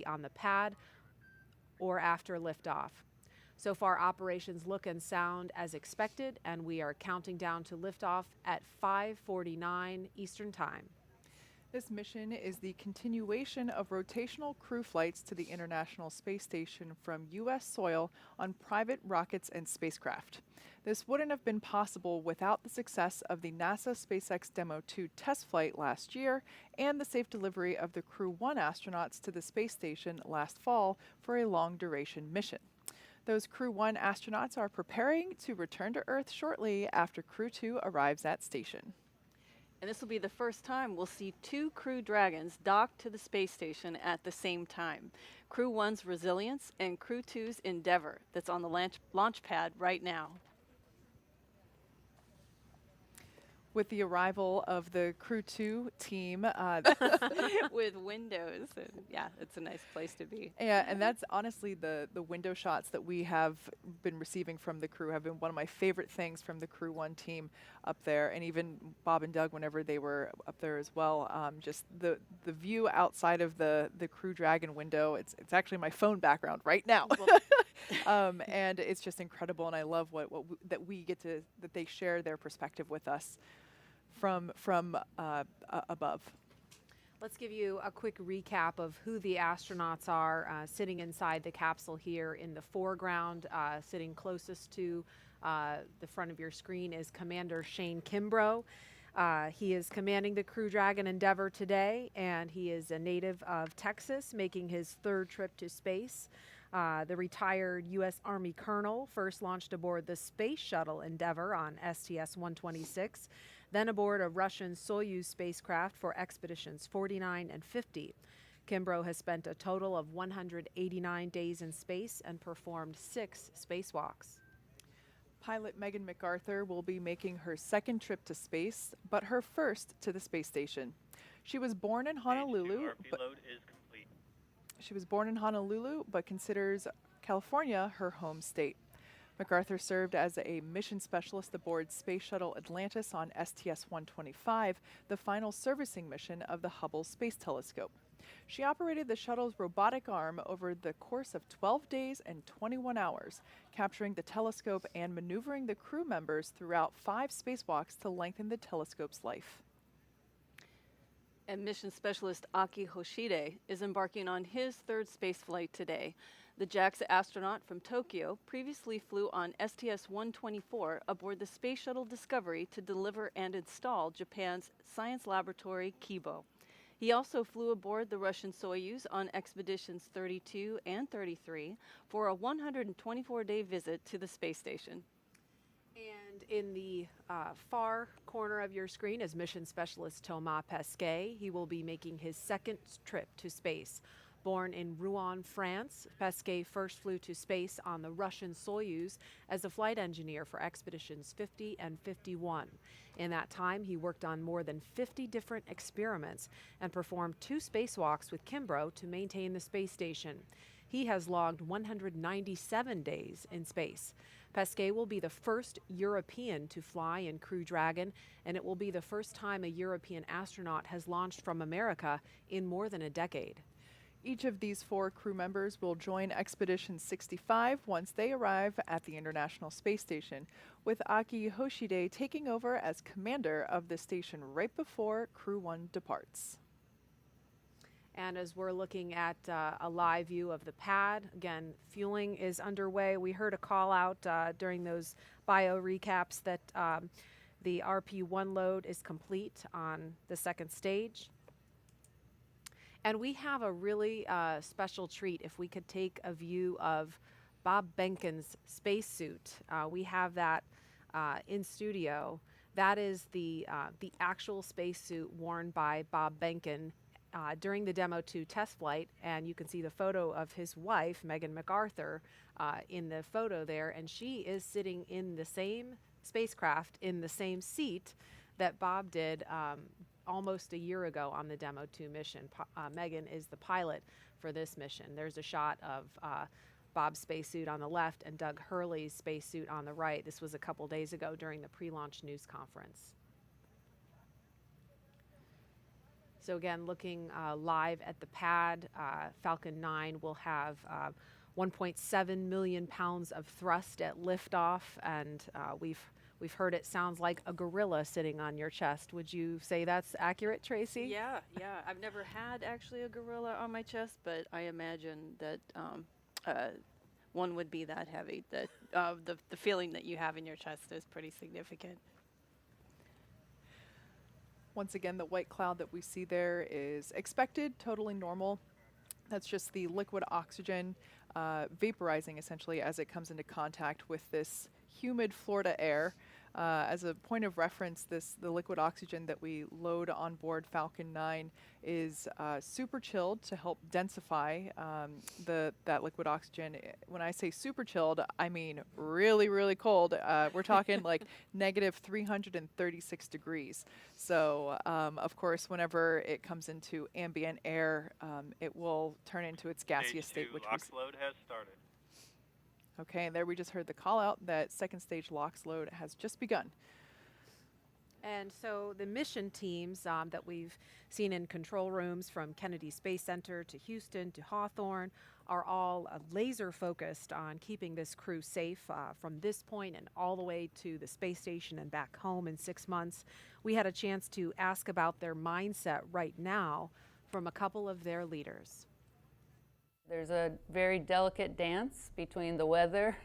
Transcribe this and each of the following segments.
on the pad or after liftoff. So far, operations look and sound as expected, and we are counting down to liftoff at 5:49 Eastern Time. This mission is the continuation of rotational crew flights to the International Space Station from U.S. soil on private rockets and spacecraft. This wouldn't have been possible without the success of the NASA SpaceX Demo-2 test flight last year and the safe delivery of the Crew-1 astronauts to the space station last fall for a long-duration mission. Those Crew-1 astronauts are preparing to return to Earth shortly after Crew-2 arrives at station. And this will be the first time we'll see two Crew Dragons docked to the space station at the same time. Crew-1's Resilience and Crew-2's Endeavour that's on the launch pad right now. With the arrival of the Crew-2 team. With windows. And yeah, it's a nice place to be. Yeah, and that's honestly the window shots that we have been receiving from the crew have been one of my favorite things from the Crew-1 team up there, and even Bob and Doug whenever they were up there as well. Just the view outside of the Crew Dragon window, it's actually my phone background right now. And it's just incredible, and I love that we get to, that they share their perspective with us from above. Let's give you a quick recap of who the astronauts are sitting inside the capsule here. In the foreground, sitting closest to the front of your screen, is Commander Shane Kimbrough. He is commanding the Crew Dragon Endeavour today, and he is a native of Texas, making his third trip to space. The retired U.S. Army colonel first launched aboard the Space Shuttle Endeavour on STS-126, then aboard a Russian Soyuz spacecraft for expeditions 49 and 50. Kimbrough has spent a total of 189 days in space and performed 6 spacewalks. Pilot Megan MacArthur will be making her second trip to space, but her first to the space station. She was born in Honolulu. She was born in Honolulu, but considers California her home state. MacArthur served as a mission specialist aboard Space Shuttle Atlantis on STS-125, the final servicing mission of the Hubble Space Telescope. She operated the shuttle's robotic arm over the course of 12 days and 21 hours, capturing the telescope and maneuvering the crew members throughout 5 spacewalks to lengthen the telescope's life. And mission specialist Aki Hoshide is embarking on his third spaceflight today. The JAXA astronaut from Tokyo previously flew on STS-124 aboard the Space Shuttle Discovery to deliver and install Japan's science laboratory Kibo. He also flew aboard the Russian Soyuz on expeditions 32 and 33 for a 124-day visit to the space station. And in the far corner of your screen is mission specialist Thomas Pesquet. He will be making his second trip to space. Born in Rouen, France, Pesquet first flew to space on the Russian Soyuz as a flight engineer for expeditions 50 and 51. In that time, he worked on more than 50 different experiments and performed 2 spacewalks with Kimbrough to maintain the space station. He has logged 197 days in space. Pesquet will be the first European to fly in Crew Dragon, and it will be the first time a European astronaut has launched from America in more than a decade. Each of these 4 crew members will join Expedition 65 once they arrive at the International Space Station, with Aki Hoshide taking over as commander of the station right before Crew-1 departs. And as we're looking at a live view of the pad, again, fueling is underway. We heard a call out during those bio recaps that the RP-1 load is complete on the second stage. And we have a really special treat if we could take a view of Bob Behnken's spacesuit. We have that in studio. That is the actual spacesuit worn by Bob Behnken during the Demo-2 test flight, and you can see the photo of his wife, Megan MacArthur, in the photo there, and she is sitting in the same spacecraft in the same seat that Bob did almost a year ago on the Demo-2 mission. Megan is the pilot for this mission. There's a shot of Bob's spacesuit on the left and Doug Hurley's spacesuit on the right. This was a couple days ago during the pre-launch news conference. So again, looking live at the pad, Falcon 9 will have 1.7 million pounds of thrust at liftoff, and we've heard it sounds like a gorilla sitting on your chest. Would you say that's accurate, Tracy? Yeah. I've never had actually a gorilla on my chest, but I imagine that one would be that heavy. That the feeling that you have in your chest is pretty significant. Once again, the white cloud that we see there is expected, totally normal. That's just the liquid oxygen vaporizing essentially as it comes into contact with this humid Florida air. As a point of reference, the liquid oxygen that we load on board Falcon 9 is super chilled to help densify that liquid oxygen. When I say super chilled, I mean really, really cold. We're talking like negative 336 degrees. So, of course, whenever it comes into ambient air, it will turn into its gaseous state, which LOX load has started. Okay, and there we just heard the call out that second stage LOX load has just begun. And so the mission teams that we've seen in control rooms from Kennedy Space Center to Houston to Hawthorne are all laser focused on keeping this crew safe from this point and all the way to the space station and back home in 6 months. We had a chance to ask about their mindset right now from a couple of their leaders. There's a very delicate dance between the weather,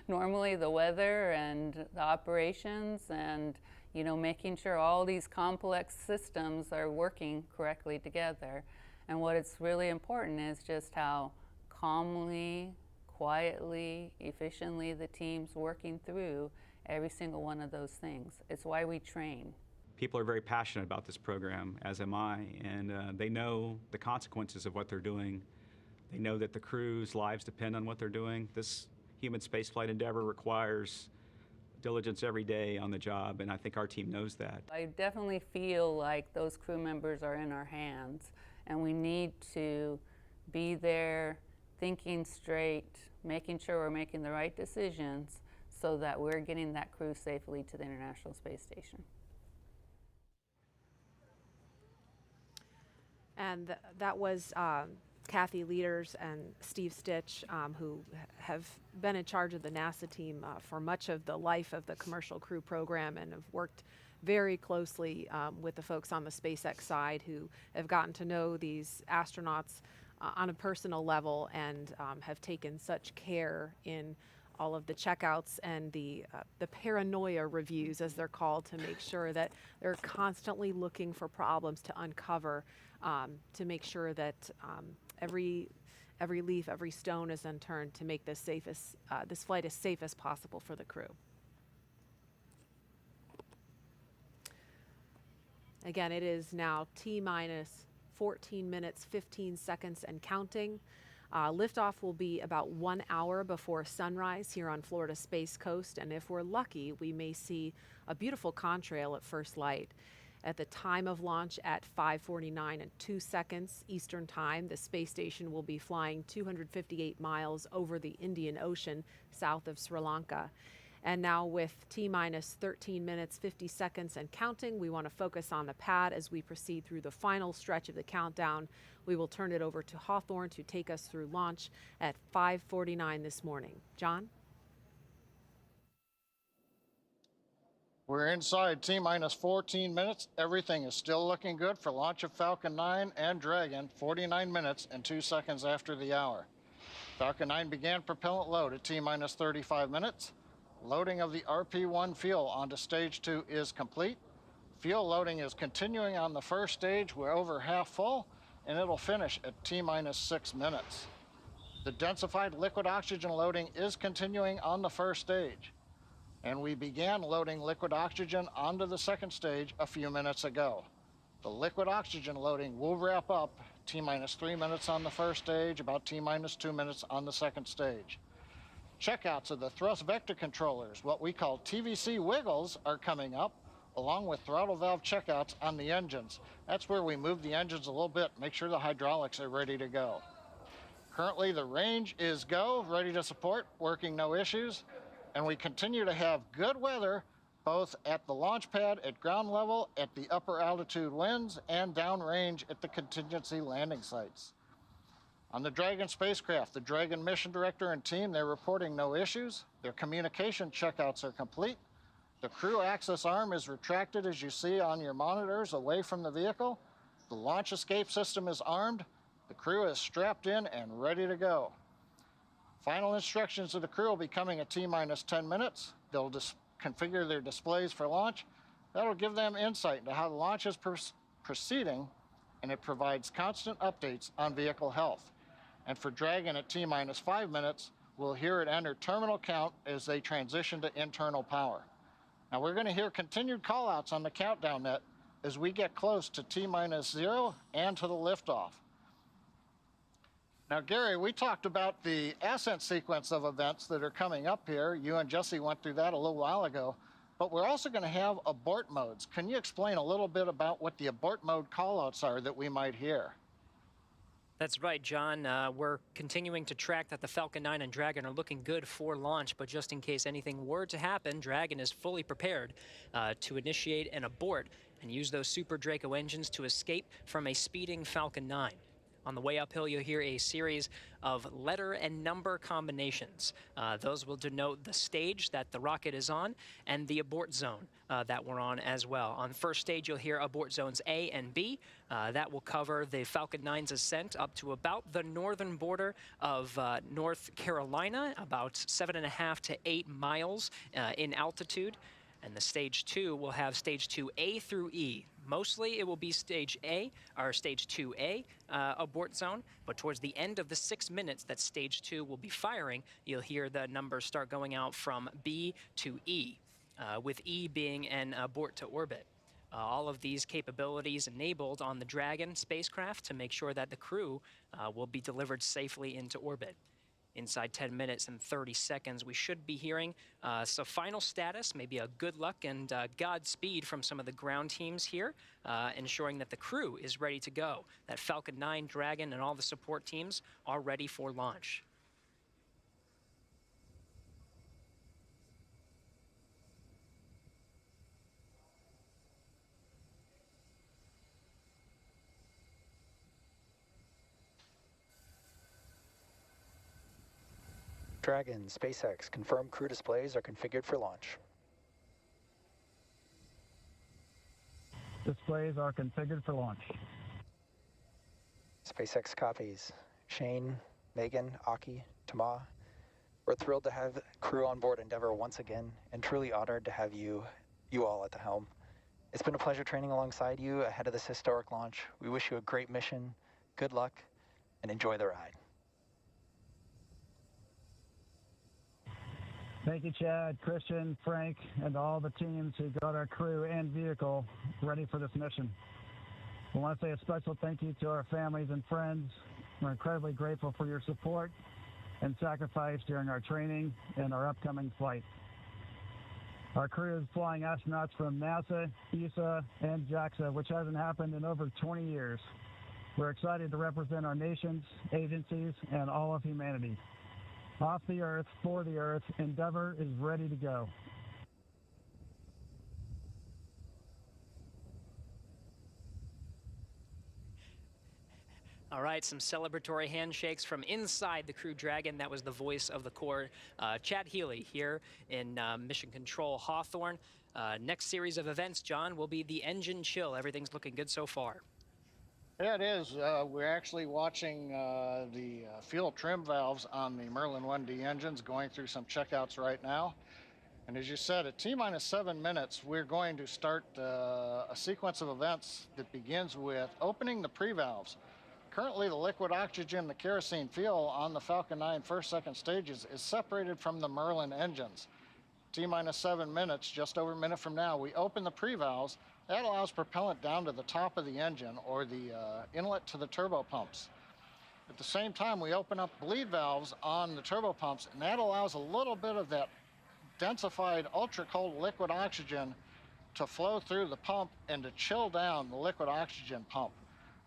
normally the weather and the operations, and making sure all these complex systems are working correctly together. And what it's really important is just how calmly, quietly, efficiently the team's working through every single one of those things. It's why we train. People are very passionate about this program, as am I, and they know the consequences of what they're doing. They know that the crew's lives depend on what they're doing. This human spaceflight endeavor requires diligence every day on the job, and I think our team knows that. I definitely feel like those crew members are in our hands, and we need to be there thinking straight, making sure we're making the right decisions so that we're getting that crew safely to the International Space Station. And that was Kathy Leaders and Steve Stitch, who have been in charge of the NASA team for much of the life of the Commercial Crew program and have worked very closely with the folks on the SpaceX side who have gotten to know these astronauts on a personal level and have taken such care in all of the checkouts and the paranoia reviews, as they're called, to make sure that they're constantly looking for problems to uncover, to make sure that every leaf, every stone is unturned to make this flight as safe as possible for the crew. Again, it is now T-minus 14 minutes, 15 seconds and counting. Liftoff will be about 1 hour before sunrise here on Florida's Space Coast, and if we're lucky, we may see a beautiful contrail at first light. At the time of launch at 5:49 and 2 seconds Eastern Time, the space station will be flying 258 miles over the Indian Ocean south of Sri Lanka. And now with T-minus 13 minutes, 50 seconds and counting, we want to focus on the pad as we proceed through the final stretch of the countdown. We will turn it over to Hawthorne to take us through launch at 5:49 this morning. John? We're inside T-minus 14 minutes. Everything is still looking good for launch of Falcon 9 and Dragon, 49 minutes and 2 seconds after the hour. Falcon 9 began propellant load at T-minus 35 minutes. Loading of the RP-1 fuel onto stage 2 is complete. Fuel loading is continuing on the first stage. We're over half full, and it'll finish at T-minus 6 minutes. The densified liquid oxygen loading is continuing on the first stage, and we began loading liquid oxygen onto the second stage a few minutes ago. The liquid oxygen loading will wrap up T-minus 3 minutes on the first stage, about T-minus 2 minutes on the second stage. Checkouts of the thrust vector controllers, what we call TVC wiggles, are coming up, along with throttle valve checkouts on the engines. That's where we move the engines a little bit, make sure the hydraulics are ready to go. Currently, the range is go, ready to support, working no issues, and we continue to have good weather both at the launch pad at ground level, at the upper altitude winds, and downrange at the contingency landing sites. On the Dragon spacecraft, the Dragon mission director and team, they're reporting no issues. Their communication checkouts are complete. The crew access arm is retracted, as you see on your monitors, away from the vehicle. The launch escape system is armed. The crew is strapped in and ready to go. Final instructions to the crew will be coming at T-minus 10 minutes. They'll configure their displays for launch. That'll give them insight into how the launch is proceeding, and it provides constant updates on vehicle health. And for Dragon at T-minus 5 minutes, we'll hear it enter terminal count as they transition to internal power. Now we're going to hear continued callouts on the countdown net as we get close to T-minus 0 and to the liftoff. Now, Gary, we talked about the ascent sequence of events that are coming up here. You and Jesse went through that a little while ago, but we're also going to have abort modes. Can you explain a little bit about what the abort mode callouts are that we might hear? That's right, John. We're continuing to track that the Falcon 9 and Dragon are looking good for launch, but just in case anything were to happen, Dragon is fully prepared to initiate an abort and use those Super Draco engines to escape from a speeding Falcon 9. On the way uphill, you'll hear a series of letter and number combinations. Those will denote the stage that the rocket is on and the abort zone that we're on as well. On the first stage, you'll hear abort zones A and B. That will cover the Falcon 9's ascent up to about the northern border of North Carolina, about 7.5 to 8 miles in altitude. And the stage 2 will have stage 2A through E. Mostly it will be stage A, or stage 2A abort zone, but towards the end of the 6 minutes that stage 2 will be firing, you'll hear the numbers start going out from B to E, with E being an abort to orbit. All of these capabilities enabled on the Dragon spacecraft to make sure that the crew will be delivered safely into orbit. Inside 10 minutes and 30 seconds, we should be hearing some final status, maybe a good luck and Godspeed from some of the ground teams here, ensuring that the crew is ready to go, that Falcon 9, Dragon, and all the support teams are ready for launch. Dragon, SpaceX, confirmed crew displays are configured for launch. Displays are configured for launch. SpaceX copies. Shane, Megan, Aki, Tama. We're thrilled to have crew on board Endeavour once again, and truly honored to have you all at the helm. It's been a pleasure training alongside you ahead of this historic launch. We wish you a great mission, good luck, and enjoy the ride. Thank you, Chad, Christian, Frank, and all the teams who got our crew and vehicle ready for this mission. We want to say a special thank you to our families and friends. We're incredibly grateful for your support and sacrifice during our training and our upcoming flight. Our crew is flying astronauts from NASA, ESA, and JAXA, which hasn't happened in over 20 years. We're excited to represent our nations, agencies, and all of humanity. Off the Earth, for the Earth, Endeavour is ready to go. All right, some celebratory handshakes from inside the Crew Dragon. That was the voice of the Corps, Chad Healy, here in Mission Control Hawthorne. Next series of events, John, will be the engine chill. Everything's looking good so far. Yeah, it is. We're actually watching the fuel trim valves on the Merlin 1D engines going through some checkouts right now. And as you said, at T-minus 7 minutes, we're going to start a sequence of events that begins with opening the pre-valves. Currently, the liquid oxygen, the kerosene fuel on the Falcon 9 first, second stages is separated from the Merlin engines. T-minus 7 minutes, just over a minute from now, we open the pre-valves. That allows propellant down to the top of the engine or the inlet to the turbo pumps. At the same time, we open up bleed valves on the turbo pumps, and that allows a little bit of that densified ultra-cold liquid oxygen to flow through the pump and to chill down the liquid oxygen pump.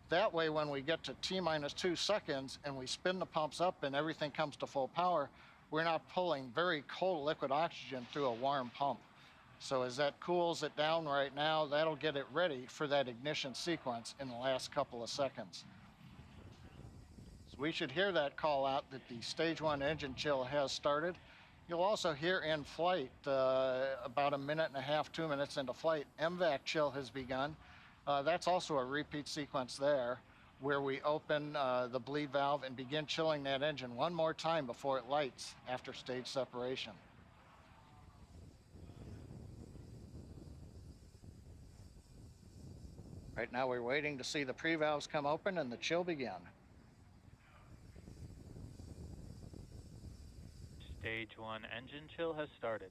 That way, when we get to T-minus 2 seconds and we spin the pumps up and everything comes to full power, we're not pulling very cold liquid oxygen through a warm pump. So as that cools it down right now, that'll get it ready for that ignition sequence in the last couple of seconds. So we should hear that call out that the stage 1 engine chill has started. You'll also hear in flight, about a minute and a half, 2 minutes into flight, MVAC chill has begun. That's also a repeat sequence there, where we open the bleed valve and begin chilling that engine one more time before it lights after stage separation. Right now we're waiting to see the pre-valves come open and the chill begin. Stage 1 engine chill has started.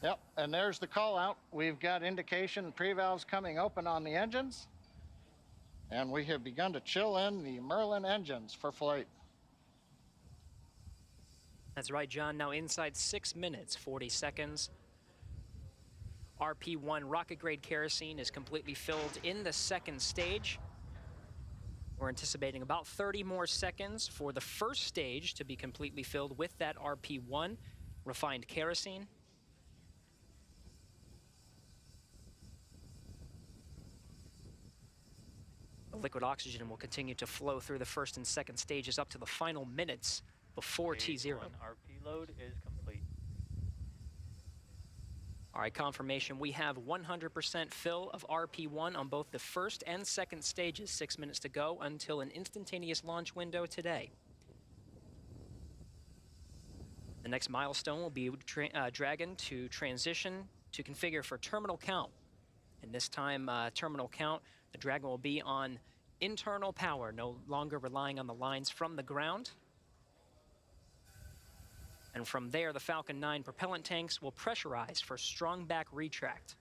Yep, and there's the call out. We've got indication pre-valves coming open on the engines, and we have begun to chill in the Merlin engines for flight. That's right, John. Now inside 6 minutes, 40 seconds. RP1 rocket-grade kerosene is completely filled in the second stage. We're anticipating about 30 more seconds for the first stage to be completely filled with that RP1 refined kerosene. The liquid oxygen will continue to flow through the first and second stages up to the final minutes before Stage T0. 1 RP load is complete. All right, confirmation. We have 100% fill of RP1 on both the first and second stages. 6 minutes to go until an instantaneous launch window today. The next milestone will be Dragon to transition to configure for terminal count. And this time, terminal count, the Dragon will be on internal power, no longer relying on the lines from the ground. And from there, the Falcon 9 propellant tanks will pressurize for strong back retract.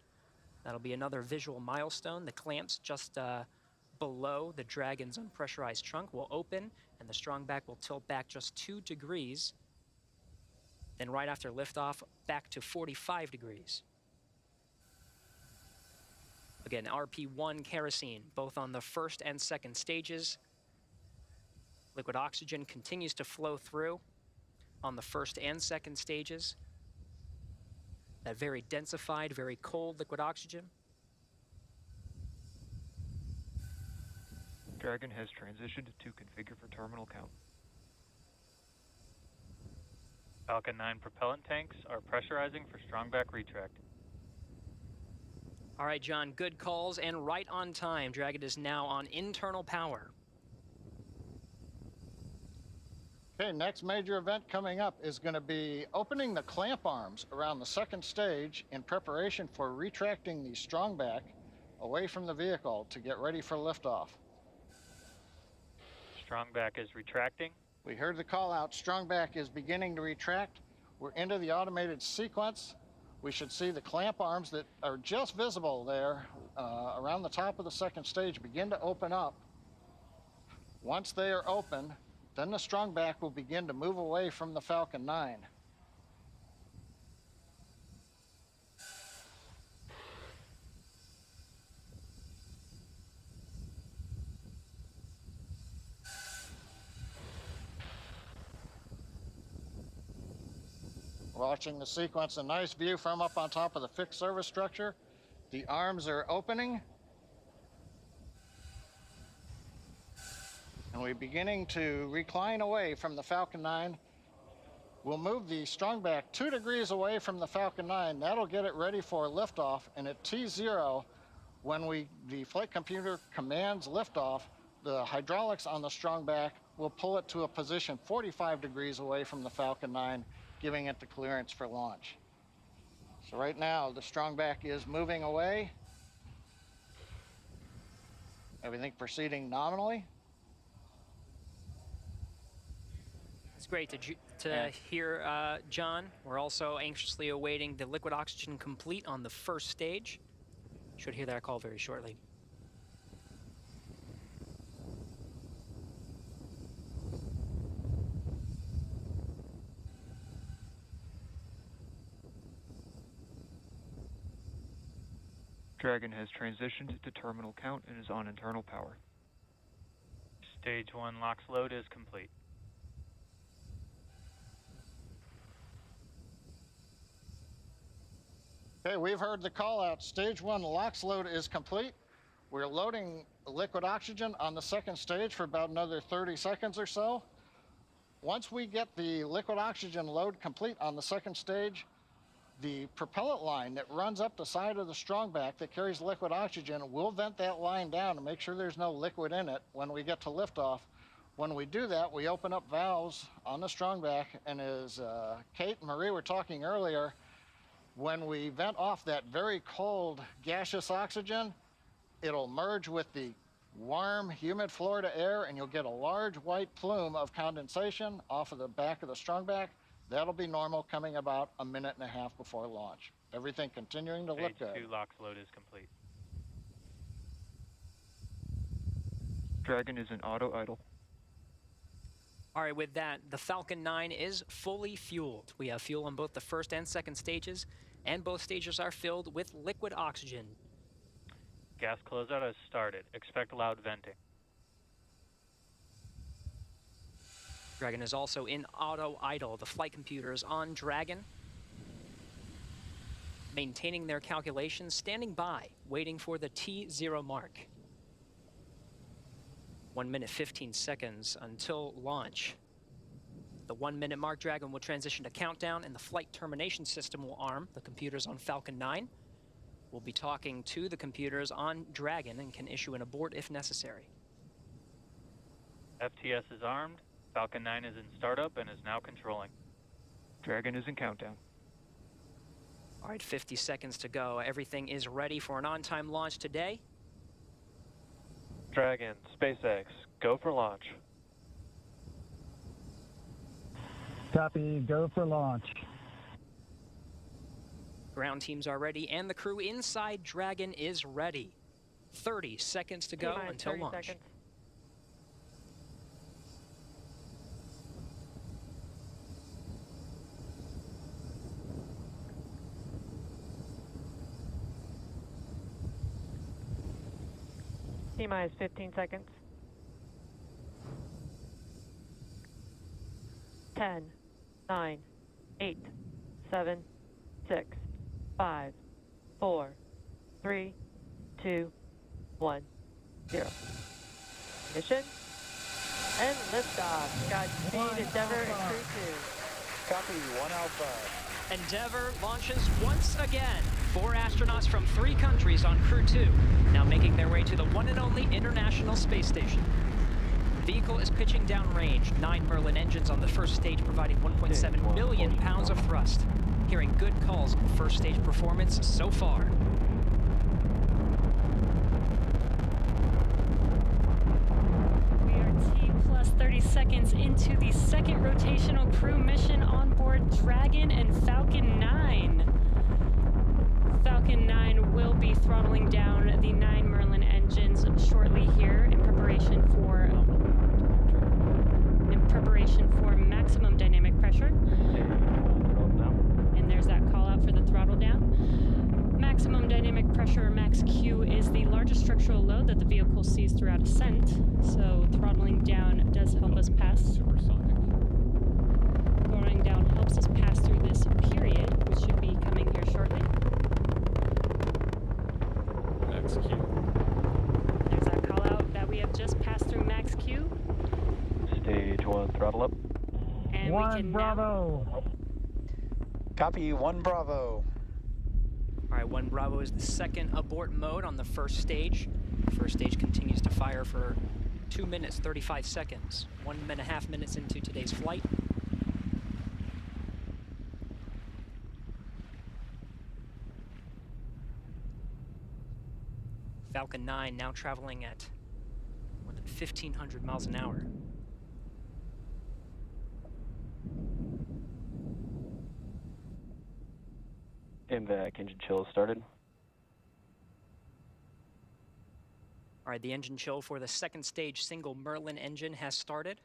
That'll be another visual milestone. The clamps just below the Dragon's unpressurized trunk will open, and the strong back will tilt back just 2 degrees. Then right after liftoff, back to 45 degrees. Again, RP1 kerosene, both on the first and second stages. Liquid oxygen continues to flow through on the first and second stages. That very densified, very cold liquid oxygen. Dragon has transitioned to configure for terminal count. Falcon 9 propellant tanks are pressurizing for strong back retract. All right, John, good calls and right on time. Dragon is now on internal power. Okay, next major event coming up is going to be opening the clamp arms around the second stage in preparation for retracting the strong back away from the vehicle to get ready for liftoff. Strong back is retracting. We heard the call out, strong back is beginning to retract. We're into the automated sequence. We should see the clamp arms that are just visible there around the top of the second stage begin to open up. Once they are open, then the strong back will begin to move away from the Falcon 9. Watching the sequence, a nice view from up on top of the fixed service structure. The arms are opening. And we're beginning to recline away from the Falcon 9. We'll move the strong back 2 degrees away from the Falcon 9. That'll get it ready for liftoff. And at T0, when the flight computer commands liftoff, the hydraulics on the strong back will pull it to a position 45 degrees away from the Falcon 9, giving it the clearance for launch. So right now, the strong back is moving away. Everything proceeding nominally. It's great to hear, John. We're also anxiously awaiting the liquid oxygen complete on the first stage. Should hear that call very shortly. Dragon has transitioned to terminal count and is on internal power. Stage 1 LOX load is complete. Okay, we've heard the call out. Stage 1 LOX load is complete. We're loading liquid oxygen on the second stage for about another 30 seconds or so. Once we get the liquid oxygen load complete on the second stage, the propellant line that runs up the side of the strongback that carries liquid oxygen, we'll vent that line down to make sure there's no liquid in it when we get to liftoff. When we do that, we open up valves on the strongback, and as Kate and Marie were talking earlier, when we vent off that very cold gaseous oxygen, it'll merge with the warm, humid Florida air, and you'll get a large white plume of condensation off of the back of the strongback. That'll be normal, coming about a minute and a half before launch. Everything continuing to look good. Stage 2 LOX load is complete. Dragon is in auto idle. All right, with that, the Falcon 9 is fully fueled. We have fuel on both the first and second stages, and both stages are filled with liquid oxygen. Gas closeout has started. Expect loud venting. Dragon is also in auto idle. The flight computers on Dragon, maintaining their calculations, standing by, waiting for the T0 mark. 1 minute, 15 seconds until launch. The 1 minute mark, Dragon will transition to countdown, and the flight termination system will arm the computers on Falcon 9. We'll be talking to the computers on Dragon and can issue an abort if necessary. FTS is armed. Falcon 9 is in startup and is now controlling. Dragon is in countdown. All right, 50 seconds to go. Everything is ready for an on-time launch today. Dragon, SpaceX, go for launch. Copy, go for launch. Ground teams are ready, and the crew inside Dragon is ready. 30 seconds to go until launch. Seconds. T-minus 15 seconds. 10, 9, 8, 7, 6, 5, 4, 3, 2, 1, 0. Mission and liftoff. Godspeed, Endeavour and Crew-2. Copy, 1 Alpha. Endeavour launches once again. 4 astronauts from 3 countries on Crew-2, now making their way to the one and only International Space Station. The vehicle is pitching downrange. 9 Merlin engines on the first stage, providing 1.7 million pounds of thrust. Hearing good calls on first stage performance so far. We are T plus 30 seconds into the second rotational crew mission on board Dragon and Falcon 9. Falcon 9 will be throttling down the 9 Merlin engines shortly here in preparation for maximum dynamic pressure. And there's that call out for the throttle down. Maximum dynamic pressure, or max Q, is the largest structural load that the vehicle sees throughout ascent. So throttling down does help us pass. Throttling down helps us pass through this period, which should be coming here shortly. Max Q. There's that call out that we have just passed through max Q. Stage 1 throttle up. And 1 we can Bravo. now... Copy, 1 Bravo. All right, 1 Bravo is the second abort mode on the first stage. The first stage continues to fire for 2 minutes, 35 seconds. 1.5 minutes into today's flight. Falcon 9 now traveling at more than 1,500 miles an hour. MVAC engine chill started. All right, the engine chill for the second stage single Merlin engine has started.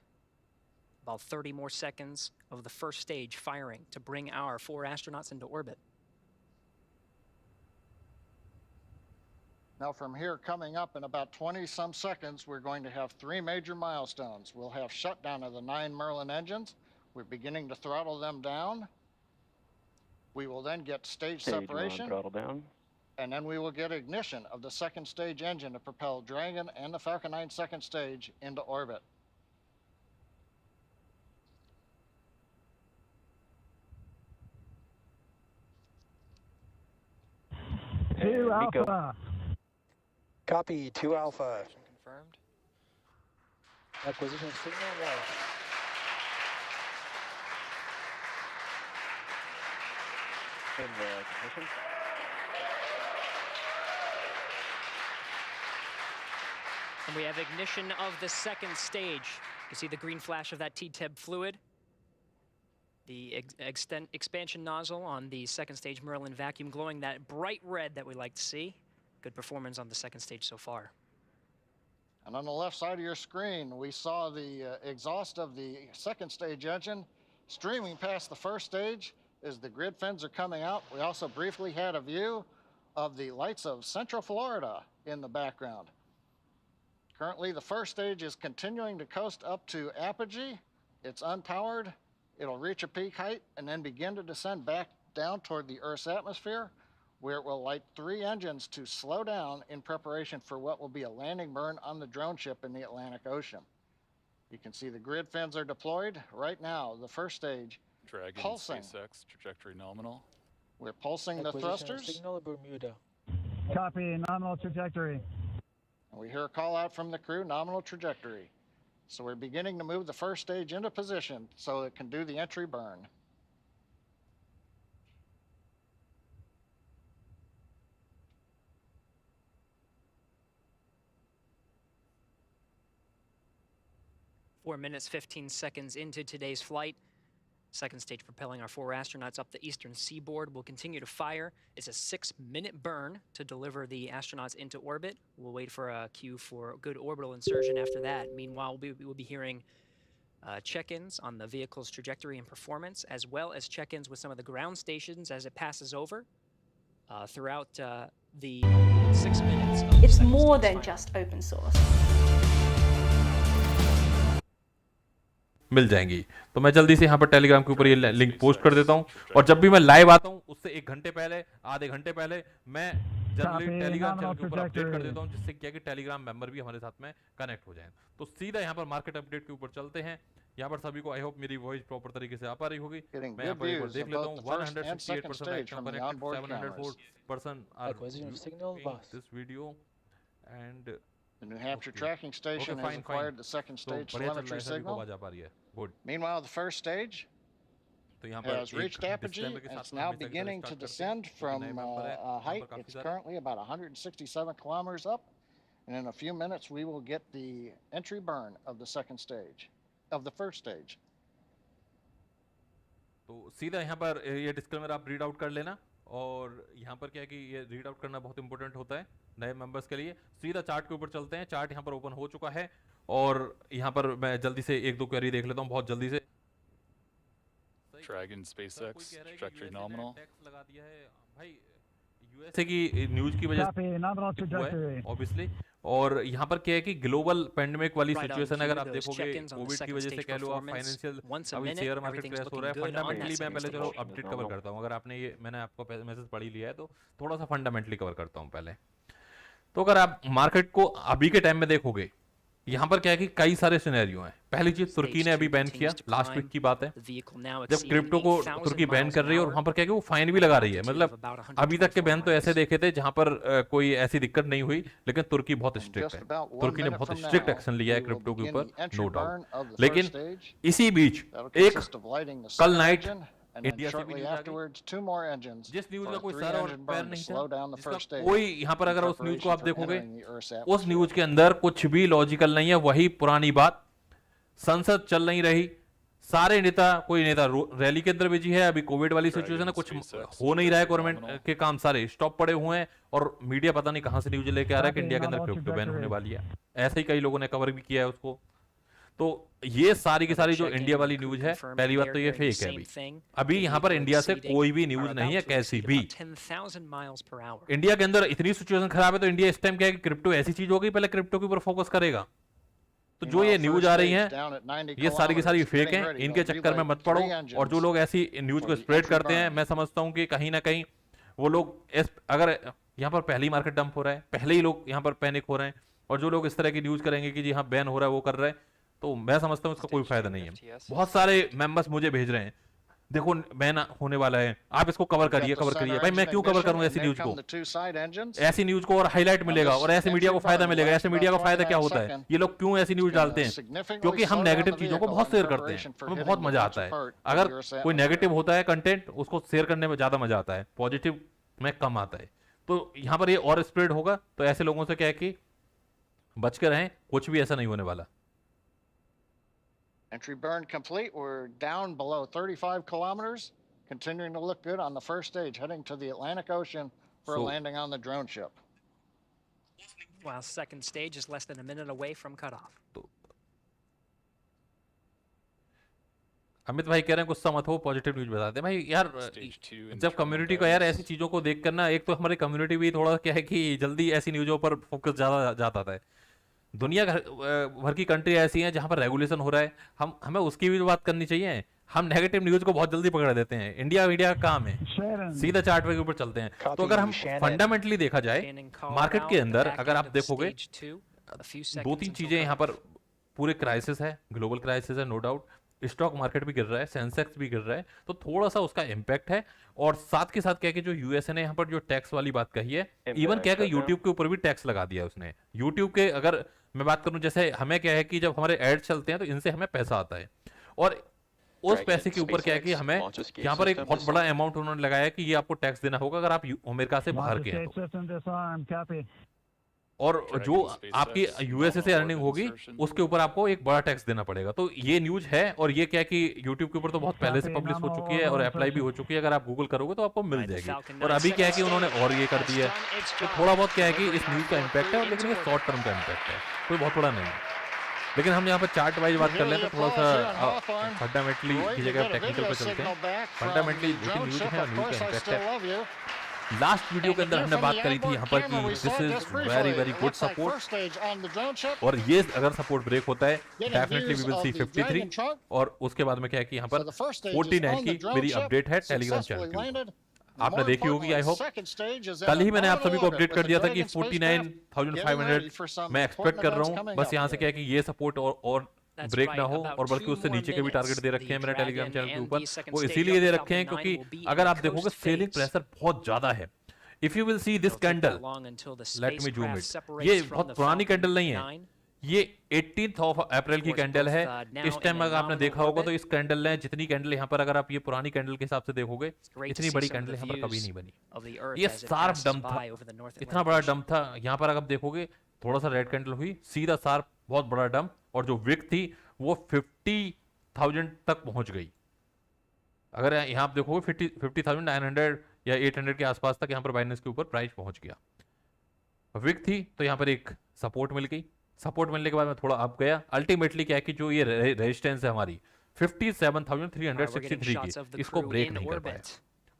About 30 more seconds of the first stage firing to bring our 4 astronauts into orbit. Now from here, coming up in about 20-some seconds, we're going to have 3 major milestones. We'll have shutdown of the 9 Merlin engines. We're beginning to throttle them down. We will then get stage Stage 1, separation, throttle down. and then we will get ignition of the second stage engine to propel Dragon and the Falcon 9 second stage into orbit. Two Nico. Alpha. Copy, 2 Alpha. Confirmed. Acquisition signal lost. Ignition. And we have ignition of the second stage. You see the green flash of that T-TEB fluid. The expansion nozzle on the second stage Merlin vacuum glowing that bright red that we like to see. Good performance on the second stage so far. And on the left side of your screen, we saw the exhaust of the second stage engine streaming past the first stage as the grid fins are coming out. We also briefly had a view of the lights of Central Florida in the background. Currently, the first stage is continuing to coast up to apogee. It's unpowered. It'll reach a peak height and then begin to descend back down toward the Earth's atmosphere, where it will light 3 engines to slow down in preparation for what will be a landing burn on the drone ship in the Atlantic Ocean. You can see the grid fins are deployed. Right now, the first stage Dragon, pulsing. SpaceX, trajectory nominal. We're pulsing the thrusters. Signal Bermuda. Copy, nominal trajectory. And we hear a call out from the crew, nominal trajectory. So we're beginning to move the first stage into position so it can do the entry burn. Four minutes, 15 seconds into today's flight. Second stage propelling our 4 astronauts up the eastern seaboard. We'll continue to fire. It's a 6-minute burn to deliver the astronauts into orbit. We'll wait for a cue for good orbital insertion after that. Meanwhile, we'll be hearing check-ins on the vehicle's trajectory and performance, as well as check-ins with some of the ground stations as it passes over throughout the 6 minutes. It's more than just open source. मिल जाएंगी। तो मैं जल्दी से यहाँ पर Telegram के ऊपर ये लिंक पोस्ट कर देता हूँ, और जब भी मैं लाइव आता हूँ उससे 1 घंटे पहले, आधे घंटे पहले मैं जनरली टेलीग्राम चैनल के ऊपर अपडेट कर देता हूँ, जिससे क्या कि टेलीग्राम मेंबर भी हमारे साथ में कनेक्ट हो जाएं। तो सीधा यहाँ पर मार्केट अपडेट के ऊपर चलते हैं। यहाँ पर सभी को आई होप मेरी वॉइस प्रॉपर तरीके से आ पा रही होगी। मैं यहाँ पर एक बार देख लेता हूँ 168% action connected, 704% are this video and The New Hampshire tracking station has acquired the second stage telemetry signal. Meanwhile, the first stage has reached apogee and it's now beginning to descend from a height. It's currently about 167 kilometers up, and in a few minutes we will get the entry burn of the second stage, of the first stage. तो सीधा यहाँ पर ये disclaimer आप read out कर लेना, और यहाँ पर क्या है कि ये रीड आउट करना बहुत इंपॉर्टेंट होता है नए मेंबर्स के लिए। सीधा चार्ट के ऊपर चलते हैं। चार्ट यहाँ पर ओपन हो चुका है, और यहाँ पर मैं जल्दी से 1-2 क्वेरी देख लेता हूँ बहुत जल्दी से। Dragon, SpaceX, trajectory nominal. लगा दिया है भाई यूएसए की न्यूज की वजह से ऑब्वियसली, और यहाँ पर क्या है कि ग्लोबल पेंडेमिक वाली सिचुएशन अगर आप देखोगे, कोविड की वजह से कह लो, आप फाइनेंशियल अभी शेयर मार्केट क्रैश हो रहा है। फंडामेंटली मैं पहले चलो अपडेट कवर करता हूँ। अगर आपने ये मैंने आपको मैसेज पढ़ ही लिया है तो थोड़ा सा फंडामेंटली कवर करता हूँ पहले। तो अगर आप मार्केट को अभी के टाइम में देखोगे, यहाँ पर क्या है कि कई सारे सिनेरियो हैं। पहली चीज, तुर्की ने अभी बैन किया, लास्ट वीक की बात है, जब क्रिप्टो को तुर्की बैन कर रही है, और वहां पर क्या है कि वो फाइन भी लगा रही है। मतलब अभी तक के बैन तो ऐसे देखे थे जहां पर कोई ऐसी दिक्कत नहीं हुई, लेकिन तुर्की बहुत स्ट्रिक्ट है। तुर्की ने बहुत स्ट्रिक्ट एक्शन लिया है क्रिप्टो के ऊपर, नो डाउट। लेकिन इसी बीच एक कल नाइट इंडिया से भी जिस न्यूज का कोई सर और पैर नहीं था, जिसका कोई यहाँ पर अगर उस न्यूज को आप देखोगे, उस न्यूज के अंदर कुछ भी लॉजिकल नहीं है। वही पुरानी बात, संसद चल नहीं रही, सारे नेता, कोई नेता रैली के अंदर बिजी है, अभी कोविड वाली सिचुएशन है, कुछ हो नहीं रहा है, गवर्नमेंट के काम सारे स्टॉप पड़े हुए हैं, और मीडिया पता नहीं कहां से न्यूज लेके आ रहा है कि इंडिया के अंदर क्रिप्टो बैन होने वाली है। ऐसे ही कई लोगों ने कवर भी किया है उसको। तो ये सारी की सारी जो इंडिया वाली न्यूज है, पहली बात तो ये फेक है। अभी यहाँ पर इंडिया से कोई भी न्यूज नहीं है कैसी भी। इंडिया के अंदर इतनी सिचुएशन खराब है, तो इंडिया इस टाइम क्या है कि क्रिप्टो ऐसी चीज हो गई, पहले क्रिप्टो के ऊपर फोकस करेगा। तो तो जो ये न्यूज आ रही हैं ये सारी की सारी फेक हैं, इनके चक्कर में मत पड़ो। और जो लोग ऐसी न्यूज को स्प्रेड करते हैं, मैं समझता हूं कि कहीं ना कहीं वो लोग अगर यहाँ पर पहले ही मार्केट डंप हो रहा है, पहले ही लोग यहाँ पर पैनिक हो रहे हैं, और जो लोग इस तरह की न्यूज करेंगे कि जी हाँ बैन हो रहा है, वो कर रहे हैं, तो मैं समझता हूँ इसका कोई फायदा नहीं है। बहुत सारे मेंबर्स मुझे भेज रहे हैं, देखो बैन होने वाला है, आप इसको कवर करिए कवर करिए। भाई मैं क्यों कवर करूं ऐसी न्यूज को? ऐसी न्यूज को और हाईलाइट मिलेगा और ऐसे मीडिया को फायदा मिलेगा। ऐसे मीडिया का फायदा क्या होता है? ये लोग क्यों ऐसी न्यूज डालते हैं? क्योंकि हम नेगेटिव चीजों को बहुत शेयर करते हैं, हमें बहुत मजा आता है। अगर कोई नेगेटिव होता है कंटेंट, उसको शेयर करने में ज्यादा मजा आता है, पॉजिटिव में कम आता है। तो यहाँ पर ये और स्प्रेड होगा, तो ऐसे लोगों से क्या है कि बच के रहें, कुछ भी ऐसा नहीं होने वाला। Entry burn complete. We're down below 35 kilometers, continuing to look good on the first stage, heading to the Atlantic Ocean for a landing on the drone ship. While second stage is less than a minute away from cutoff. Amit भाई कह रहे हैं गुस्सा मत हो, positive news बताते हैं। भाई यार जब कम्युनिटी को यार ऐसी चीजों को देख करना, एक तो हमारी कम्युनिटी भी थोड़ा क्या है कि जल्दी ऐसी न्यूजों पर फोकस ज्यादा जाता है। दुनिया भर की कंट्री ऐसी हैं जहां पर रेगुलेशन हो रहा है, हमें उसकी भी बात करनी चाहिए। हम नेगेटिव न्यूज को बहुत जल्दी पकड़ देते हैं। इंडिया का काम है सीधा चार्ट के ऊपर चलते हैं। तो अगर हम फंडामेंटली देखा जाए मार्केट के अंदर, अगर आप देखोगे 2-3 चीजें यहाँ पर पूरे क्राइसिस है, ग्लोबल क्राइसिस है, नो डाउट। स्टॉक मार्केट भी गिर रहा है, सेंसेक्स भी गिर रहा है, तो थोड़ा सा उसका इम्पैक्ट है। और साथ के साथ क्या कि जो यूएसए ने यहाँ पर जो टैक्स वाली बात कही है, इवन क्या कि यूट्यूब के ऊपर भी टैक्स लगा दिया उसने। यूट्यूब के अगर मैं बात करूं, जैसे हमें क्या है कि जब हमारे एड चलते हैं तो इनसे हमें पैसा आता है, और उस पैसे के ऊपर क्या है कि हमें यहाँ पर एक बहुत बड़ा अमाउंट उन्होंने लगाया कि ये आपको टैक्स देना होगा अगर आप अमेरिका से बाहर के हैं तो। और जो आपकी यूएसए से अर्निंग होगी उसके ऊपर आपको एक बड़ा टैक्स देना पड़ेगा। तो ये न्यूज है, और ये क्या है कि यूट्यूब के ऊपर तो बहुत पहले से पब्लिश हो चुकी है और अप्लाई भी हो चुकी है। अगर आप गूगल करोगे तो आपको मिल जाएगी। और अभी क्या है कि उन्होंने और ये कर दिया है, तो थोड़ा बहुत क्या है कि इस न्यूज का इम्पैक्ट है, लेकिन ये शॉर्ट टर्म का इम्पैक्ट है, कोई बहुत बड़ा नहीं है। लेकिन हम यहाँ पर चार्ट वाइज बात कर लेते हैं, थोड़ा सा फंडामेंटली की जगह टेक्निकल पे चलते हैं। फंडामेंटली जो न्यूज है और न्यूज का इम्पैक्ट है, लास्ट वीडियो के अंदर हमने बात करी थी यहाँ पर कि this is very very good support, और ये अगर सपोर्ट ब्रेक होता है डेफिनेटली वी विल सी 53। और उसके बाद में क्या है कि यहाँ पर 49 की मेरी अपडेट है टेलीग्राम चैनल के ऊपर, आपने देखी होगी आई होप। कल ही मैंने आप सभी को अपडेट कर दिया था कि 49,500 मैं एक्सपेक्ट कर रहा हूँ। बस यहाँ से क्या है कि ये सपोर्ट और ब्रेक ना हो, और बल्कि उससे नीचे के भी टारगेट दे रखे हैं मेरे टेलीग्राम चैनल के ऊपर। वो इसीलिए दे रखे हैं क्योंकि अगर आप देखोगे सेलिंग प्रेशर बहुत ज्यादा है। If you will see this candle, let me zoom it, ये बहुत पुरानी कैंडल नहीं है, ये 18 अप्रैल की कैंडल है। इस टाइम अगर आपने देखा होगा तो इस कैंडल ने जितनी कैंडल यहाँ पर, अगर आप ये पुरानी कैंडल के हिसाब से देखोगे, इतनी बड़ी कैंडल यहाँ पर कभी नहीं बनी। ये शार्प डंप था, इतना बड़ा डंप था। यहाँ पर अगर आप देखोगे थोड़ा सा रेड कैंडल हुई, सीधा शार्प बहुत बड़ा डंप, और जो विक थी वो 50,000 तक पहुंच गई। अगर यहाँ आप देखोगे 50,900 या 800 के आसपास तक यहाँ पर बाइनेंस के ऊपर प्राइस पहुंच गया। विक थी तो यहाँ पर एक सपोर्ट मिल गई, सपोर्ट मिलने के बाद में थोड़ा अप गया। अल्टीमेटली क्या है कि जो ये रेजिस्टेंस है हमारी 57,363 की, इसको ब्रेक नहीं कर पाया।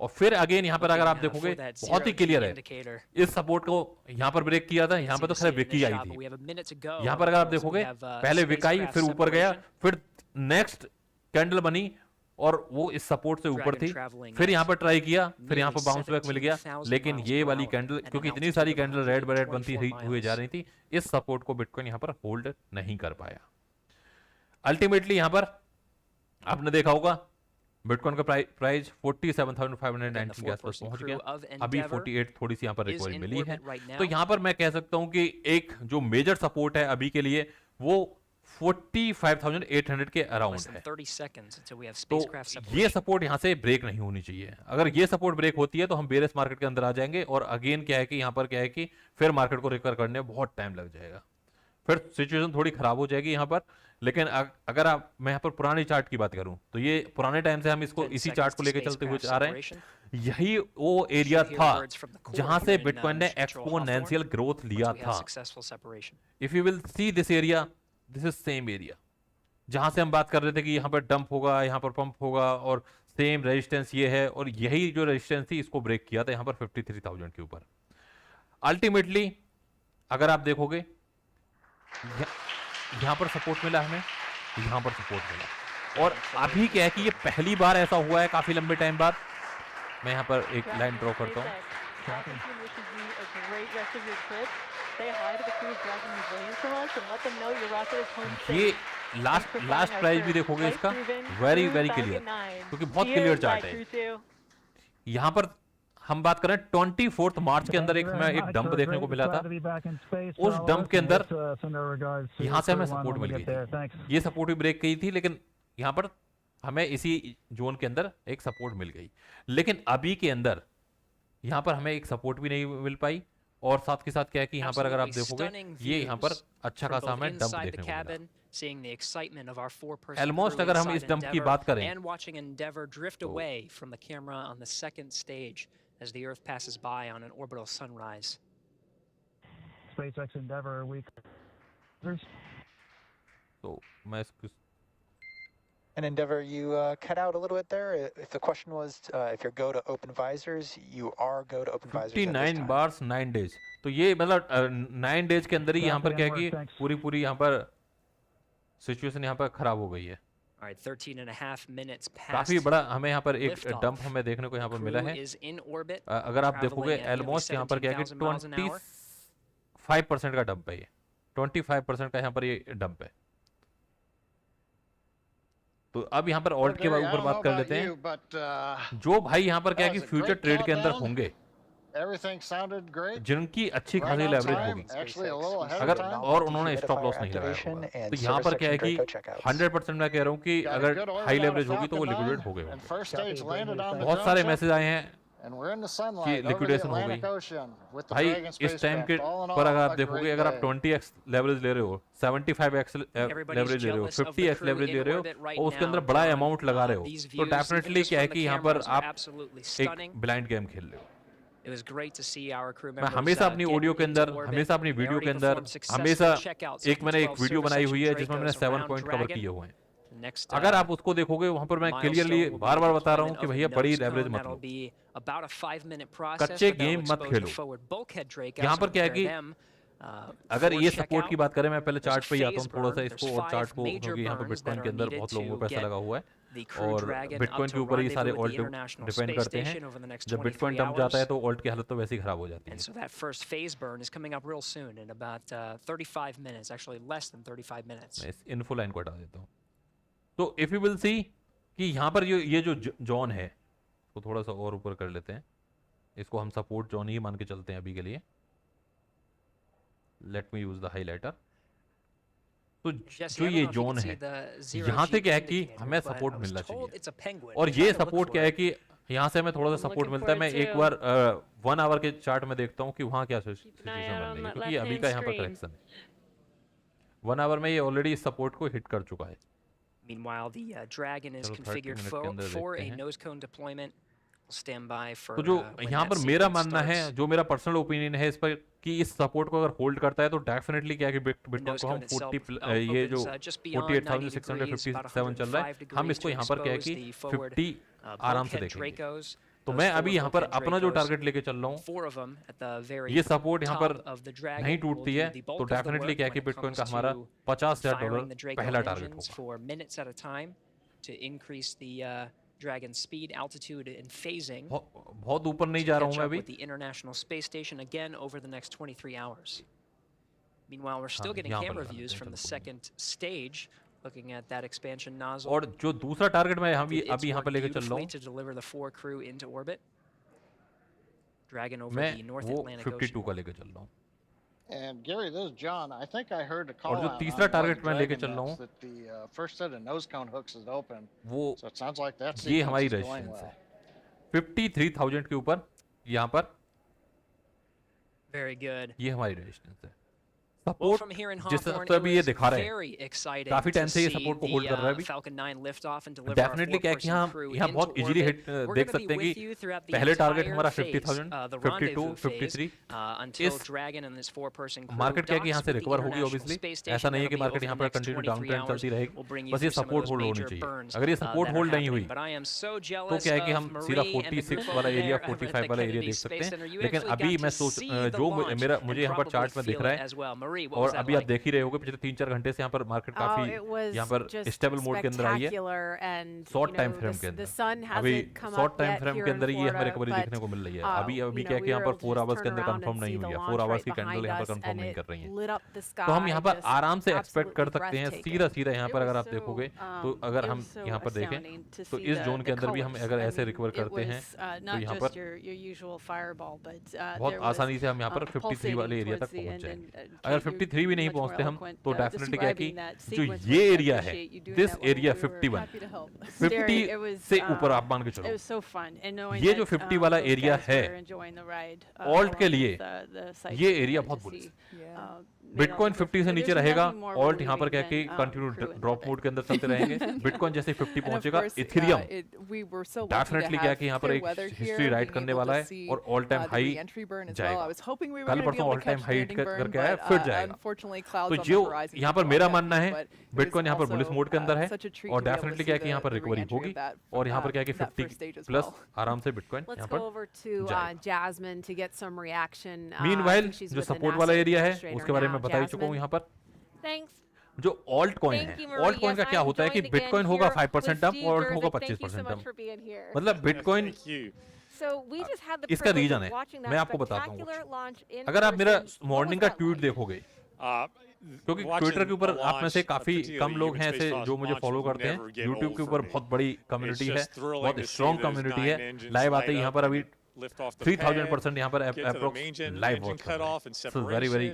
और फिर अगेन यहाँ पर अगर आप देखोगे बहुत ही क्लियर है, इस सपोर्ट को यहाँ पर ब्रेक किया था, यहाँ पर तो खैर विकी आई थी। यहाँ पर अगर आप देखोगे पहले विक आई, फिर ऊपर गया, फिर नेक्स्ट कैंडल बनी और वो इस सपोर्ट से ऊपर थी, फिर यहाँ पर ट्राई किया, फिर यहाँ पर बाउंस बैक मिल गया। लेकिन ये वाली कैंडल, क्योंकि इतनी सारी कैंडल रेड बाय रेड बनती हुई जा रही थी, इस सपोर्ट को बिटकॉइन यहाँ पर होल्ड नहीं कर पाया। अल्टीमेटली यहाँ पर आपने देखा होगा बिटकॉइन का प्राइस 47,590 के आसपास पहुंच गया। अभी 48 थोड़ी सी यहाँ पर रिकवरी मिली है। तो यहाँ पर मैं कह सकता हूँ कि एक जो मेजर सपोर्ट है अभी के लिए वो 45,800 के अराउंड है। तो ये सपोर्ट यहाँ से ब्रेक नहीं होनी चाहिए। अगर ये सपोर्ट ब्रेक होती है तो हम बेरिश मार्केट के अंदर आ जाएंगे, और अगेन क्या है कि यहाँ पर क्या है कि फिर मार्केट को रिकवर करने में बहुत टाइम लग जाएगा, फिर सिचुएशन थोड़ी खराब हो जाएगी यहाँ पर। लेकिन अगर मैं यहाँ पर पुरानी चार्ट की बात करूं तो ये पुराने टाइम से हम इसको इसी चार्ट को लेकर चलते हुए आ रहे हैं। यही वो एरिया था जहां से बिटकॉइन ने एक्सपोनेंशियल ग्रोथ लिया था। If you will see this area, this is same area जहां से हम बात कर रहे थे कि यहाँ पर डंप होगा, यहाँ पर पंप होगा, और सेम रेजिस्टेंस ये है, और यही जो रेजिस्टेंस थी इसको ब्रेक किया था यहाँ पर 53,000 के ऊपर। अल्टीमेटली अगर आप देखोगे यहाँ पर सपोर्ट मिला हमें, यहाँ पर सपोर्ट मिला। और अभी क्या है कि ये पहली बार ऐसा हुआ है काफी लंबे टाइम बाद। मैं यहाँ पर एक लाइन ड्रॉ करता हूँ। ये लास्ट प्राइज भी देखोगे इसका वेरी वेरी क्लियर, क्योंकि बहुत क्लियर चार्ट है। यहाँ पर हम बात करें 24 मार्च के अंदर हमें एक डंप देखने को मिला था। उस डंप के अंदर यहाँ से हमें सपोर्ट मिल गई थी, ये सपोर्ट भी ब्रेक की थी, लेकिन यहाँ पर हमें इसी जोन के अंदर एक सपोर्ट मिल गई। लेकिन अभी के अंदर यहाँ पर हमें एक सपोर्ट भी नहीं मिल पाई। और साथ के साथ क्या है कि यहाँ पर अगर आप देखोगे ये यहाँ पर अच्छा खासा हमें डंप देखने को मिला। ऑलमोस्ट अगर हम इस डंप की बात करें, as the Earth passes by on an orbital sunrise. SpaceX Endeavour, So, And Endeavour, you cut out a little bit there. If the question was if you're go to open visors, you are go to open visors. 59 bars 9 days. तो ये मतलब 9 days के अंदर ही यहाँ पर क्या है कि पूरी यहाँ पर सिचुएशन यहाँ पर खराब हो गई है। काफी बड़ा हमें यहाँ पर एक डंप हमें देखने को यहाँ पर मिला है। अगर आप देखोगे ऑलमोस्ट यहाँ पर क्या है कि 25% का डंप है, ये 25% का यहाँ पर ये डंप है। तो अब यहाँ पर ऑल्ट के ऊपर बात कर लेते हैं। जो भाई यहाँ पर क्या है कि फ्यूचर ट्रेड के अंदर होंगे, जिनकी अच्छी खासी लेवरेज होगी, अगर और उन्होंने स्टॉप लॉस नहीं लगाया, तो यहाँ पर क्या है कि 100% मैं कह रहा हूँ कि अगर हाई लेवरेज होगी तो वो लिक्विडेट हो गए होंगे। बहुत सारे मैसेज आए हैं कि लिक्विडेशन हो गई। भाई इस टाइम के पर अगर आप देखोगे, अगर आप 20x लेवरेज ले रहे हो, 75x लेवरेज ले रहे हो, 50x लेवरेज ले रहे हो और उसके अंदर बड़ा अमाउंट लगा रहे हो, तो डेफिनेटली क्या है कि यहाँ पर आप एक ब्लाइंड गेम खेल रहे हो। मैं हमेशा अपनी ऑडियो के अंदर, हमेशा अपनी वीडियो के अंदर, हमेशा मैंने एक वीडियो बनाई हुई है जिसमें मैंने 7 पॉइंट कवर किए हुए हैं। अगर आप उसको देखोगे वहां पर मैं क्लियरली बार बार बता रहा हूं कि भैया बड़ी लेवरेज मत लो, कच्चे गेम मत खेलो। यहाँ पर क्या है कि अगर ये सपोर्ट की बात करें, मैं पहले चार्ट पे ही आता हूँ थोड़ा सा इसको, और चार्ट को, क्योंकि यहाँ पर बिटकॉइन के अंदर बहुत लोगों को पैसा लगा हुआ है और बिटकॉइन के ऊपर ही सारे ऑल्ट डिपेंड करते हैं। जब बिटकॉइन डंप जाता है तो ऑल्ट की हालत तो वैसे ही खराब हो जाती है। So that first phase burn is coming up real soon in about 35 minutes, actually less than 35 minutes. मैं इस इन्फो लाइन को हटा देता हूँ। तो इफ यू विल सी कि यहाँ पर ये जो जोन है उसको थोड़ा सा और ऊपर कर लेते हैं, इसको हम सपोर्ट जोन ही मान के चलते हैं अभी के लिए। Let me use the highlighter. तो जो ये जोन है, यहाँ से क्या है कि हमें सपोर्ट मिलना चाहिए, और ये सपोर्ट क्या है कि यहाँ से हमें थोड़ा सा सपोर्ट मिलता है। मैं एक बार 1 आवर के चार्ट में देखता हूँ कि वहाँ क्या सिचुएशन बन रही है, क्योंकि अभी का यहाँ पर करेक्शन है। 1 आवर में ये ऑलरेडी इस सपोर्ट को हिट कर चुका है। Meanwhile, the Dragon is configured for a nose cone deployment. We'll stand by for. तो जो यहाँ पर मेरा मानना है, जो मेरा पर्सनल ओपिनियन है इस पर, कि इस सपोर्ट को अगर होल्ड करता है तो डेफिनेटली क्या है कि बिटकॉइन को हम 40 ये जो 48,657 चल रहा है, हम इसको यहाँ पर क्या है कि 50 आराम से देखेंगे। तो मैं अभी यहाँ पर अपना जो टारगेट लेके चल रहा हूँ, ये सपोर्ट यहाँ पर नहीं टूटती है तो डेफिनेटली क्या है कि बिटकॉइन का हमारा $50,000 पहला टारगेट होगा। Dragon speed, altitude, and phasing. बहुत ऊपर नहीं जा रहा हूँ मैं अभी। With the International Space Station again over the next 23 hours. Meanwhile, we're still getting camera views from the second stage, looking at that expansion nozzle. और जो दूसरा टारगेट मैं अभी यहाँ पे लेके चल रहा हूँ, to deliver the 4 crew into orbit. Dragon over the North Atlantic Ocean. 52 का लेके चल रहा हूँ। And Gary, this is John. I think I heard a call. और जो तीसरा टारगेट मैं लेके चल रहा हूँ, that the first set of nose cone hooks is open. वो so it sounds like that's ये हमारी रेजिस्टेंस है 53,000 के ऊपर यहाँ पर। Very good. ये हमारी रेजिस्टेंस है। सपोर्ट जिस तरह से अभी ये दिखा रहे हैं, काफी टाइम से ये सपोर्ट को होल्ड कर रहा है अभी। डेफिनेटली क्या है कि यहाँ बहुत इजीली हिट देख सकते हैं कि पहले टारगेट हमारा 50,000, 52, 53। इस मार्केट क्या है कि यहाँ से रिकवर होगी ऑब्वियसली। ऐसा नहीं है कि मार्केट यहाँ पर कंटिन्यू डाउन ट्रेंड चलती रहेगी, बस ये सपोर्ट होल्ड होनी चाहिए। अगर ये सपोर्ट होल्ड नहीं हुई तो क्या है कि हम सीधा 46 वाला एरिया, 45 वाला एरिया देख सकते हैं। लेकिन अभी मैं सोच जो मुझे यहाँ पर चार्ट में दिख रहा है 3. What और was that अभी आप like? देख ही रहे होगे पिछले 3-4 घंटे से यहाँ पर मार्केट काफी it was यहाँ पर just स्टेबल मोड के अंदर आई है spectacular, and short time the frame के the अंदर sun अभी hasn't come short up time yet frame here के in अंदर ये हमें Florida, रिकवरी but देखने को मिल रही है अभी you क्या है know, कि यहाँ we पर were 4 just आवर्स के turn अंदर around कंफर्म and नहीं see हुई the है launch 4 आवर्स right की कैंडल behind यहाँ पर us, कंफर्म and नहीं it कर रही है lit up the sky. तो हम यहाँ पर just आराम से एक्सपेक्ट कर absolutely सकते हैं breathtaking. सीधा यहाँ It पर अगर was आप देखोगे so, तो अगर it हम was so यहाँ पर देखें astounding to तो see इस the- जोन के the अंदर भी हम colors. अगर I ऐसे mean, रिकवर it करते हैं was, तो not यहाँ just पर your usual fireball, but बहुत there was, आसानी से हम यहाँ पर 53 वाले एरिया तक पहुँच जाएंगे अगर 53 भी नहीं पहुँचते हम तो डेफिनेटली क्या है कि जो ये एरिया है दिस एरिया 51 50 से ऊपर आप मान के It चलो was so fun, and knowing ये that, जो 50 वाला those एरिया guys है were enjoying the ride, alt के along लिए with the sights ये we एरिया got बहुत to बुरी see. Made all bitcoin the 50 से difference. नीचे There's रहेगा nothing more ऑल्ट यहाँ पर क्या relieving कि than, continue crew and drop mode के अंदर चलते रहेंगे बिटकॉइन जैसे 50 And of पहुंचेगा course, Ethereum we were so lucky to definitely क्या है कि यहाँ have पर clear एक weather here, history right being करने able वाला to है see, और all time the high re-entry burn as well. I जाएगा was hoping we were कल going to be परसों able all to time catch high landing burn, करके आया but फिर जाएगा unfortunately clouds तो on the जो horizon यहाँ पर kept मेरा blocking मानना us, है but it was बिटकॉइन यहाँ पर also, बुलिश मोड के अंदर है such a treat और to be able to definitely see क्या है कि the- यहाँ पर the रिकवरी re-entry होगी of that, और यहाँ पर क्या है कि that 50 first stage as plus well. आराम से बिटकॉइन Let's यहाँ go पर over to जाएगा Jasmine to get some reaction. I meanwhile think she's जो with the सपोर्ट NASA वाला एरिया है administrator उसके बारे now. में बता ही चुका हूँ Jasmine? यहाँ पर Thanks. जो ऑल्ट कॉइन Thank you, है Marie. ऑल्ट कॉइन Yes, का क्या I'm होता है कि joined again बिटकॉइन होगा here 5% with dump Steve alt होगा Gervich. Thank you so 25% much dump for being here. मतलब bitcoin So we just had the इसका privilege रीजन of है watching मैं that आपको बताता हूँ spectacular launch in अगर आप मेरा person. What मॉर्निंग was का that ट्वीट like? देखोगे क्योंकि ट्विटर के ऊपर आप में से काफी कम लोग हैं ऐसे जो मुझे फॉलो करते हैं यूट्यूब के ऊपर बहुत बड़ी कम्युनिटी है बहुत स्ट्रॉन्ग कम्युनिटी है लाइव आते ही यहाँ पर अभी 3000% यहाँ पर अप्रोक्स लाइव वॉच कर रहे हैं वेरी वेरी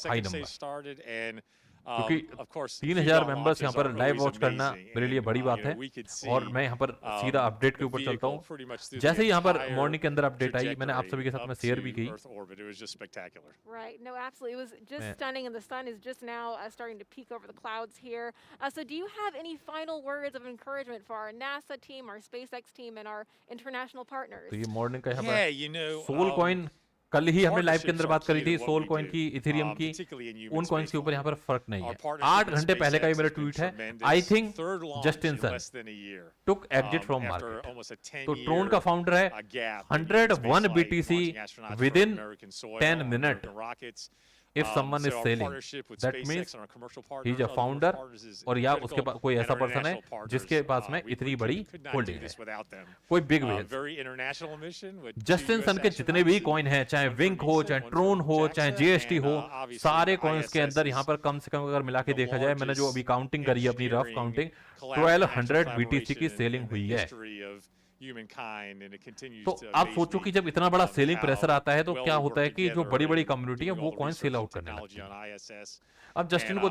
हाई नंबर क्योंकि 3000 मेंबर्स यहाँ पर लाइव वॉच करना मेरे लिए बड़ी बात है और मैं यहाँ पर सीधा अपडेट के ऊपर चलता हूँ जैसे ही यहाँ पर मॉर्निंग के अंदर अपडेट आई मैंने आप सभी के साथ में शेयर भी की Right. No, absolutely. It was just stunning, and the sun is just now starting to peek over the clouds here. So do you have any final words of encouragement for our NASA team, our SpaceX team, and our international partners? तो ये morning का यहाँ पर soul coin कल ही हमने live के अंदर बात करी थी सोल कॉइन की इथेरियम की उन कॉइन्स के ऊपर यहाँ पर फर्क नहीं है 8 घंटे पहले का ये मेरा ट्वीट है I think Justin Sun took exit from market तो ट्रोन का फाउंडर है 101 BTC विद इन 10 मिनट if someone is selling that means he is a founder और या उसके पास कोई ऐसा पर्सन है जिसके पास में इतनी बड़ी होल्डिंग है कोई बिग वेल जस्टिन सन के जितने भी कॉइन हैं चाहे विंक हो चाहे ट्रोन हो चाहे जीएसटी हो सारे कॉइन्स के अंदर यहाँ पर कम से कम अगर मिला के देखा जाए मैंने जो अभी काउंटिंग करी है अपनी रफ काउंटिंग 1200 BTC की सेलिंग हुई है तो आप सोचो कि जब इतना बड़ा सेलिंग प्रेशर आता है तो क्या होता है कि जो बड़ी बड़ी कम्युनिटी है वो कॉइन सेल आउट करने लगती है अब जस्टिन को